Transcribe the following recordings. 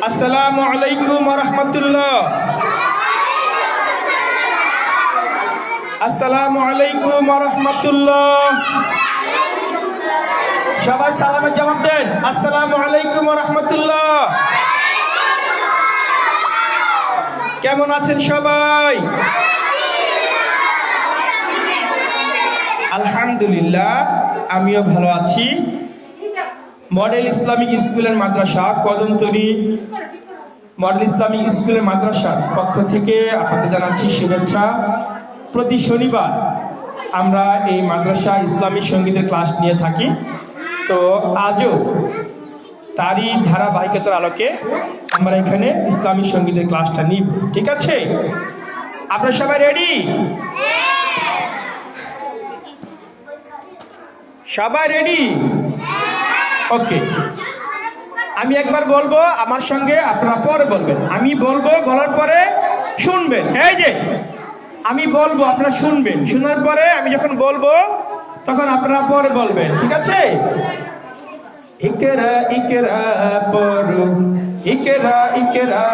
আসসালামু আলাইকুম ওয়া রাহমাতুল্লাহ। আসসালামু আলাইকুম ওয়া রাহমাতুল্লাহ। সবাই সালামের জবাব দেন। আসসালামু আলাইকুম ওয়া রাহমাতুল্লাহ। কেমন আছেন সবাই? আলহামদুলিল্লাহ, আমিও ভালো আছি। মডেল ইসলামিক স্কুলের মাদ্রাসা কদমতলী মডেল ইসলামিক স্কুলের মাদ্রাসার পক্ষ থেকে আপনাদের জানাচ্ছি শুভেচ্ছা। প্রতি শনিবার আমরা এই মাদ্রাসা ইসলামিক সঙ্গীতের ক্লাস নিয়ে থাকি। তো আজও তারই ধারাবাহিকতার আলোকে আমরা এখানে ইসলামিক সঙ্গীতের ক্লাসটা নিব। ঠিক আছে? আপনারা সবাই রেডি? সবাই রেডি? ওকে, আমি একবার বলবো, আমার সঙ্গে আপনারা পরে বলবেন। আমি বলবো, বলার পরে শুনবেন। এই যে আমি বলবো, আপনারা শুনবেন, শোনার পরে আমি যখন বলবো তখন আপনারা পরে বলবেন। ঠিক আছে? ইকরা ইকরা পড়ো, ইকরা ইকরা,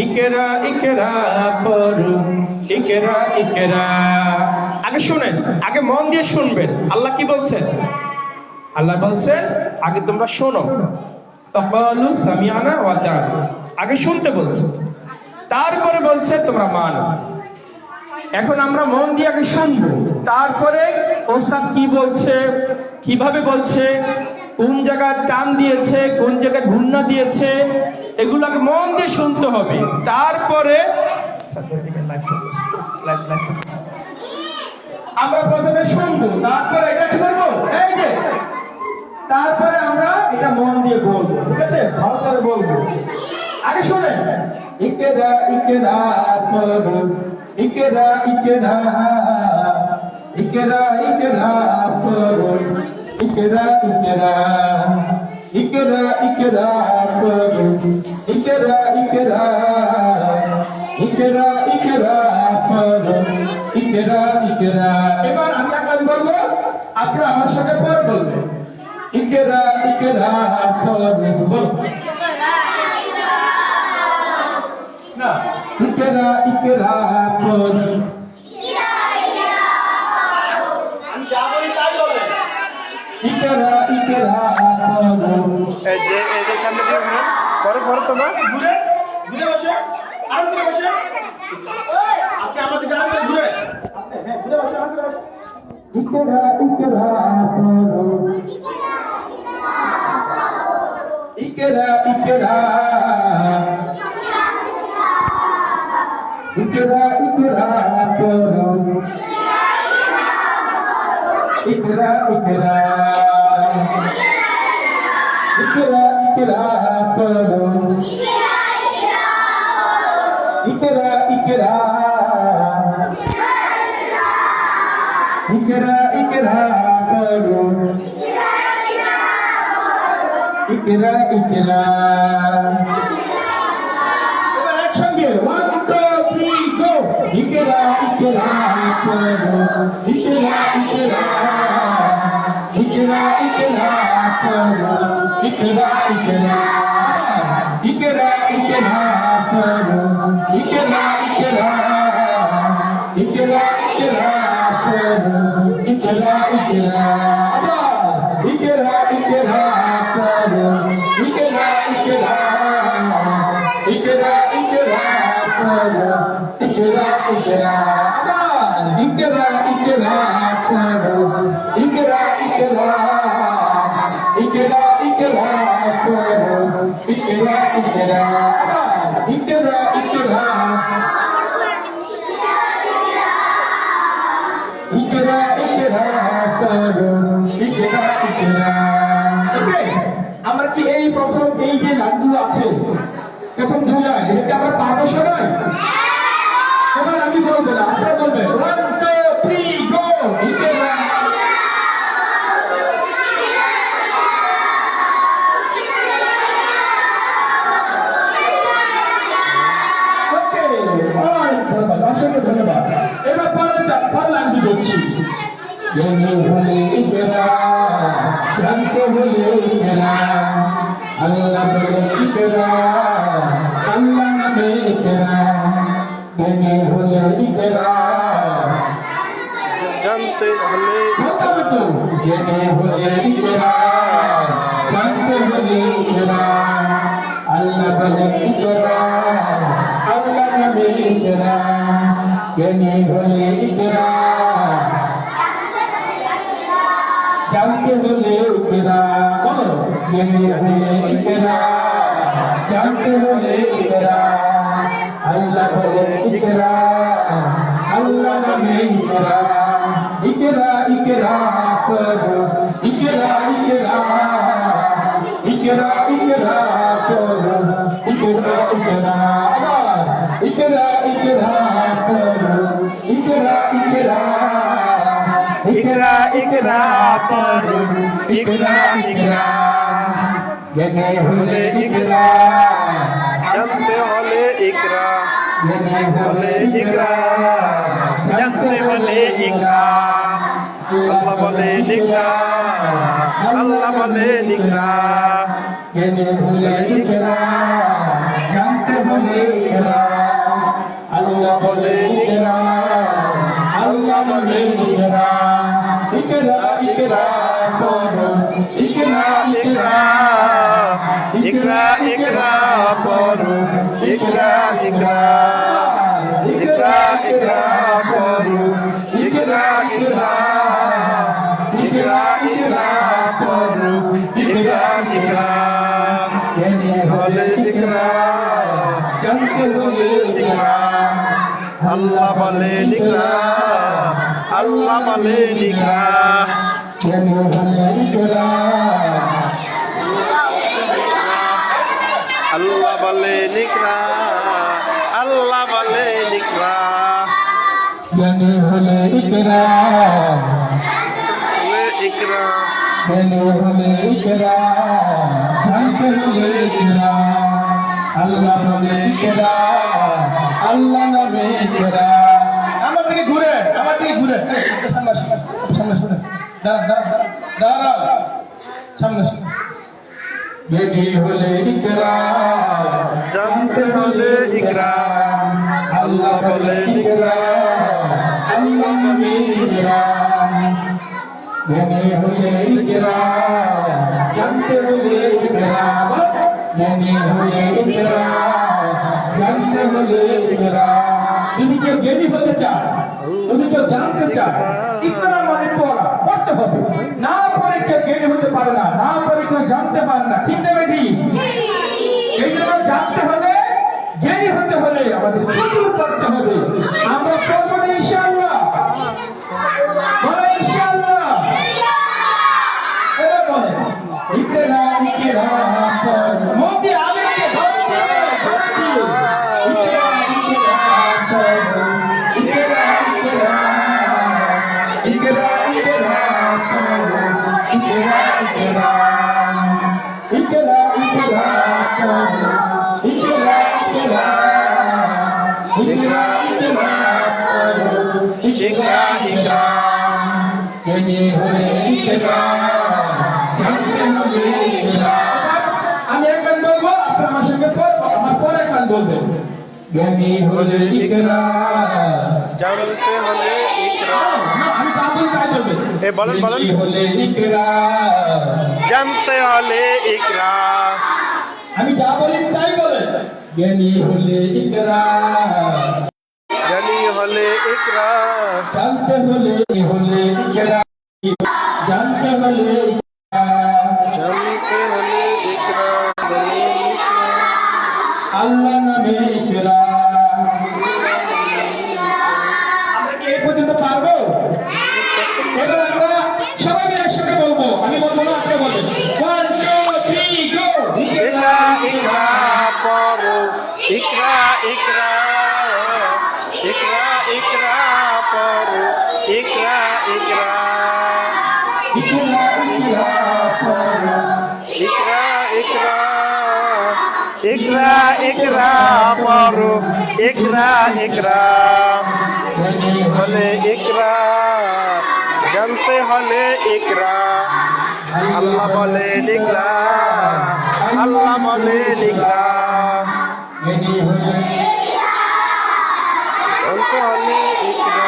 ইকরা ইকরা পড়ো, ইকরা ইকরা। আগে শুনেন, আগে মন দিয়ে শুনবেন। আল্লাহ কি বলছেন? আল্লাহ বলছেন আগে তোমরা শোনো, তাকালু সামিআনা ওয়া আতা'না। আগে শুনতে বলছে, তারপরে বলছে তোমরা মানো। এখন আমরা মন দিয়ে আগে শুনবো, তারপরে ওস্তাদ কি বলছে, কিভাবে বলছে, কোন জায়গায় টান দিয়েছে, কোন জায়গায় ঘূর্ণা দিয়েছে, এগুলোকে মন দিয়ে শুনতে হবে। তারপরে আমরা প্রথমে শুনবো, তারপরে এটা কি করবো, এই যে তারপরে আমরা এটা মন দিয়ে বলবো। ঠিক আছে? ভালো করে বলবো। আগে শুনেন, ইকরা ইকরা পড়ো, ইকরা ইকরা, ইকরা ইকরা পড়ো, ইকরা ইকরা, ইকরা ইকরা পড়ো, ইকরা ইকরা, ইকরা ইকরা পড়ো, ইকরা ইকরা। এবার আমরা কাজ বলবো, আপনারা আমার সঙ্গে পরে বলবেন। ইকরা ইকরা পড়ো, বলো না, ইকরা ইকরা পড়ো, আমি যা বলি তাই বলেন। ইকরা ইকরা পড়ো। এই যে সামনে দিয়ে ঘুরে পরে পরে তোমরা ঘুরে ঘুরে বসে, আর ঘুরে বসে, আপনি আমাদের গ্রামে ঘুরে, হ্যাঁ ঘুরে বসে, আর ঘুরে বসে। ইকরা ইকরা পড়ো, ইকরা ইকরা, ইকরা ইকরা পড়ো, ইকরা ইকরা, ইকরা ইকরা পড়ো, ইকরা ইকরা, ইকরা ইকরা পড়ো, ইকরা ইকরা। এবার একসঙ্গে 1 2 3 গো। ইকরা ইকরা পড়ো, ইকরা ইকরা, ইকরা ইকরা পড়ো, ইকরা ইকরা, ইকরা ইকরা পড়ো, ইকরা ইকরা, ইকরা ইকরা পড়ো, ইকরা ইকরা। ইকরা ইকরা পড়ো, ইকরা ইকরা, ইকরা ইকরা পড়ো, ইকরা ইকরা। ইকরা ইকরা পড়ো, ইকরা ইকরা, ইকরা ইকরা পড়ো, ইকরা ইকরা, ইকরা ইকরা, ইকরা ইকরা পড়ো, ইকরা ইকরা। আমরা কি এই প্রথম এই যে লাইনগুলো আছে, প্রথম দুই লাইন, এটা আমরা পারবো সবাই? এবার আমি বলবো না, আপনারা বলবেন 1 2 3 গো। ইকরা, ওকে, অসংখ্য ধন্যবাদ। এবার পরের লাইনটি বলছি। জেনে হলে ইকরা, জানতে হলে ইকরা, আল্লাহ বলে ইকরা, আল্লাহ নামে ইকরা, জেনে হলে ইকরা, জানতে হলে জেনে হলে ইকরা, জানতে হলে ইকরা, আল্লাহ বলে ইকরা, আল্লাহ নামে ইকরা, জেনে হলে ইকরা, জানতে হলে ইকরা, বলো জেনে হলে ইকরা, জানতে হলে ইকরা, আল্লাহ বলে ইকরা, আল্লাহ নামে ইকরা, ইকরা ইকরা করো, ইকরা ইকরা, ইকরা ইকরা করো, ইকরা ইকরা, আবার ইকরা ইকরা করো, ইকরা ইকরা, ইকরা ইকরা করো, ইকরা ইকরা, জেনে হলে ইকরা, জানতে হলে ইকরা, জেনে হলে ইকরা, জানতে হলে ইকরা, আল্লাহ বলে ইকরা, আল্লাহ বলে ইকরা, জেনে হলে ইকরা, জানতে হলে ইকরা, আল্লাহ বলে ইকরা, আল্লাহ বলে ইকরা, ইকরা ইকরা করো, ইকরা ইকরা, ইকরা ইকরা পড়ো, ইকরা ইকরা, ইকরা ইকরা পড়ো, ইকরা ইকরা, ইকরা ইকরা পড়ো, ইকরা ইকরা, জেনে হলে ইকরা, জানতে হলে ইকরা, আল্লাহ বলে ইকরা, আল্লাহ বলে ইকরা, জেনে হলে ইকরা, আল্লাহ বলে ইকরা, আল্লাহ বলে ইকরা, জেনে হলে ইকরা, বলে ইকরা, জেনে হলে ইকরা, জানতে হলে ইকরা, আল্লাহ বলে ইকরা, আল্লাহ নামে ইকরা, আমার দিকে ঘুরে, আমার দিকে ঘুরে, সামনে সামনে সামনে, দাঁড়া সামনে সামনে, জেনে হলে ইকরা, জানতে হলে ইকরা, আল্লাহ বলে ইকরা, আল্লাহ নামে ইকরা, জেনে হলে ইকরা, জানতে হলে ইকরা, জেনে হলে ইকরা, জানতে হলে ইকরা, যদি কেউ জ্ঞানী হতে চায়, যদি কেউ জানতে চায়, ইকরা মানে পড়া, পড়তে হবে, না পড়ে কেউ জ্ঞানী হতে পারে না, না পড়ে কেউ জানতে পারে না, ঠিক না বেদি? এই জন্য জানতে হলে, জ্ঞানী হতে হলে আমাদের প্রচুর পড়তে হবে, আমরা পড়বো না ইনশাআল্লাহ, বলো ইনশাআল্লাহ, এরা বলে ইকরা ইকরা পড়ো, মন দিয়ে আলেমকে ধরো, ধরে দিয়ে, ইকরা ইকরা পড়ো, ইকরা ইকরা, ইকরা ইকরা পড়ো, ইকরা ইকরা, ইকরা ইকরা পড়ো, ইকরা ইকরা, ইকরা ইকরা পড়ো, ইকরা ইকরা, জেনে হলে ইকরা, জানতে হলে ইকরা। আমি একবার বলবো, আপনারা আমার সঙ্গে পড়বো, আমার পরে একবার বলবেন, জ্ঞানী হলে ইকরা, জানতে হলে ইকরা, আমি তা বলি তাই বলবেন, বলেন বলেন, জ্ঞানী হলে ইকরা, জানতে হলে ইকরা, আমি যা বলি তাই বলেন, জ্ঞানী হলে ইকরা, জানি হলে ইকরা, জানতে হলে ইকরা, জানতে হলে ইকরা, জানতে হলে ইকরা, বলে ইকরা, আল্লাহ নামে ইকরা। আমরা কি এই পর্যন্ত পারবো? এবার আমরা সবাই মিলে একসাথে বলবো, আমি বলবো না, আপনি বলবেন, 1 2 3 গো, ইকরা ইকরা পড়ো, ইকরা ইকরা, ইকরা ইকরা পড়ো, ইকরা ইকরা, ইকরা ইকরা পড়ো, ইকরা ইকরা, ইকরা ইকরা পড়ো, ইকরা ইকরা, জ্ঞানী হলে ইকরা, জানতে হলে ইকরা, আল্লাহ বলে ইকরা, আল্লাহ বলেন ইকরা এটি হলো অন্ত হলে ইকরা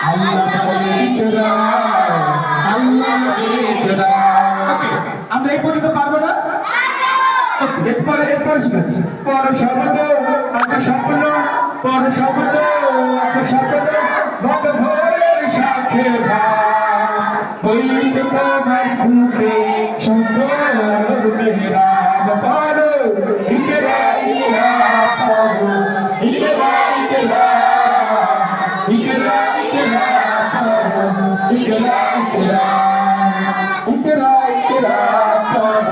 আল্লাহ বলে ইকরা, আল্লাহ বলে ইকরা। ওকে, আমরা এই পর্যন্ত পারবো না? এরপরে শিখাচ্ছি। পর শব্দ আকাশ স্বপ্ন, পর শব্দ আকাশ স্বপ্ন, ভগ ভোরের সাথে বইতে তোমার বুকে শব্দ মেহরাব পর ইকরা ইকরা পর ইকরা ইকরা ইকরা ইকরা পর ইকরা ইকরা ইকরা ইকরা পর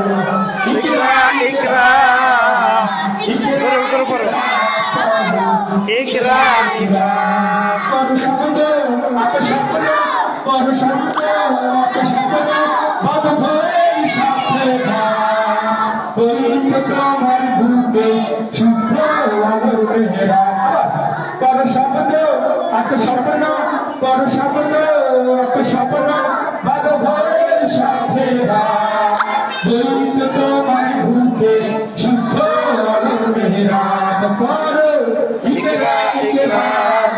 ইকরা ইকরা করো করো ইকরা পর শব্দ আকাশ স্বপ্ন, পর শব্দ আকাশ স্বপ্ন, ভগ ভোরের সাথে বইতে তোমার বুকে শব্দ মেহরাব পর শব্দ আকাশ স্বপ্ন, পর শব্দ আকাশ স্বপ্ন, ভগ ভোরের সাথে বইতে তোমার বুকে শব্দ মেহরাব পর ইকরা ইকরা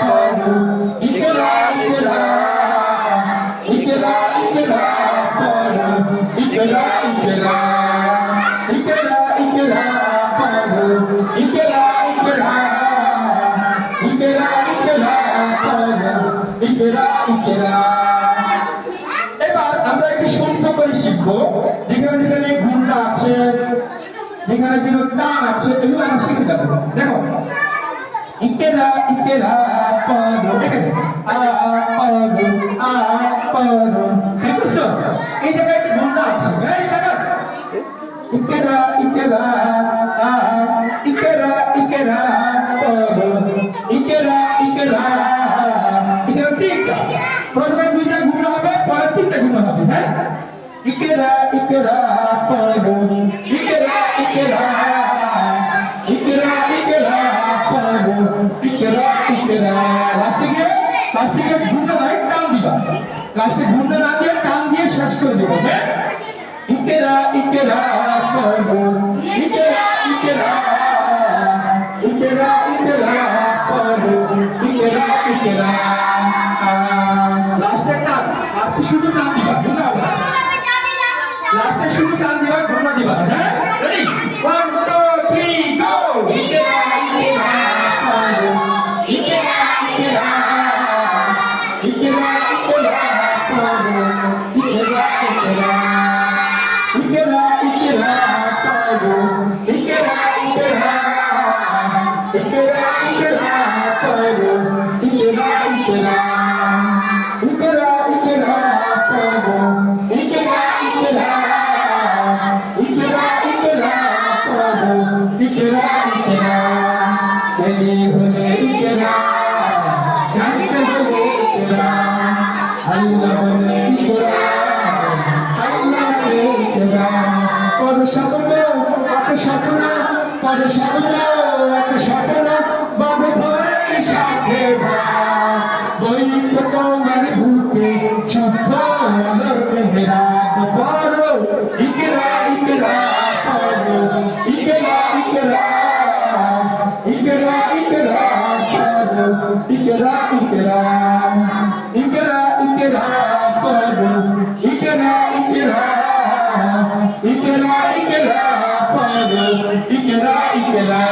পর ইকরা ইকরা ইকরা ইকরা পর ইকরা ইকরা ইকরা ইকরা পর ইকরা ইকরা ইকরা ইকরা পর ইকরা ইকরা। এবার আমরা একটু সুন্দর করে শিখবো, যেখানে যেখানে ঘুমটা আছে, যেখানে যেন টান আছে, এগুলো আমরা শিখে যাবো। দেখো ইকেরা ইকেরা পদ, দেখেন আ পদ, দেখছো এই জায়গায় ঘুমটা আছে, এই জায়গা ইকেরা ইকেরা ইকেরা ইকেরা পদ ইকেরা ইকেরা ইকেরা তিনটা, প্রথমে দুইটা ঘুমটা হবে, পরে তিনটা ঘুমটা হবে। হ্যাঁ, ইকেরা ইকেরা পদ ইকেরা ইকেরা ইকেরা ইকেরা পদ ইকেরা ইকেরা। লাস্টে ঘুমটা নাই, টান দিবা, লাস্টে ঘুমটা না দিয়ে টান দিয়ে শেষ করে দেবো। হ্যাঁ, ইকেরা ইকেরা পদ ইকেরা ইকেরা ইকেরা ইকেরা পদ ইকেরা ইকেরা। লাস্টে টান, লাস্টে শুধু টান দিবা, ঘুমা লাস্টে শুধু টান দিবা, ঘুমা দিবা। হ্যাঁ, রেডি, 1 2 3 গো। ইকেরা ইকেরা পদ ইকেরা ইকেরা ইকেরা ইকেরা পদ ইকেরা ইকেরা ইকেরা ইকেরা পদ ইকেরা ইকেরা ইকেরা ইকেরা পদ ইকেরা ইকেরা ইকেরা ইকেরা পদ ইকেরা ইকেরা ইকেরা ইকেরা পদ ইকেরা ইকেরা। এলি হলে ইকেরা, জানতে হলে ইকেরা, আল্লাহ বলে ইকেরা, আল্লাহ বলে ইকেরা। পর শব্দ আকাশ স্বপ্ন, পর শব্দ আকাশ স্বপ্ন, ভগ ভোরের সাথে বইতে তোমার বুকে শব্দ মেহরাব পর ইকেরা ইকেরা পর ইকেরা ইকেরা ইকেরা ইকেরা পর ইকেরা ইকেরা ইকেরা ইকেরা পর ইকেরা ইকেরা ইকেরা ইকেরা পর ইকেরা ইকেরা।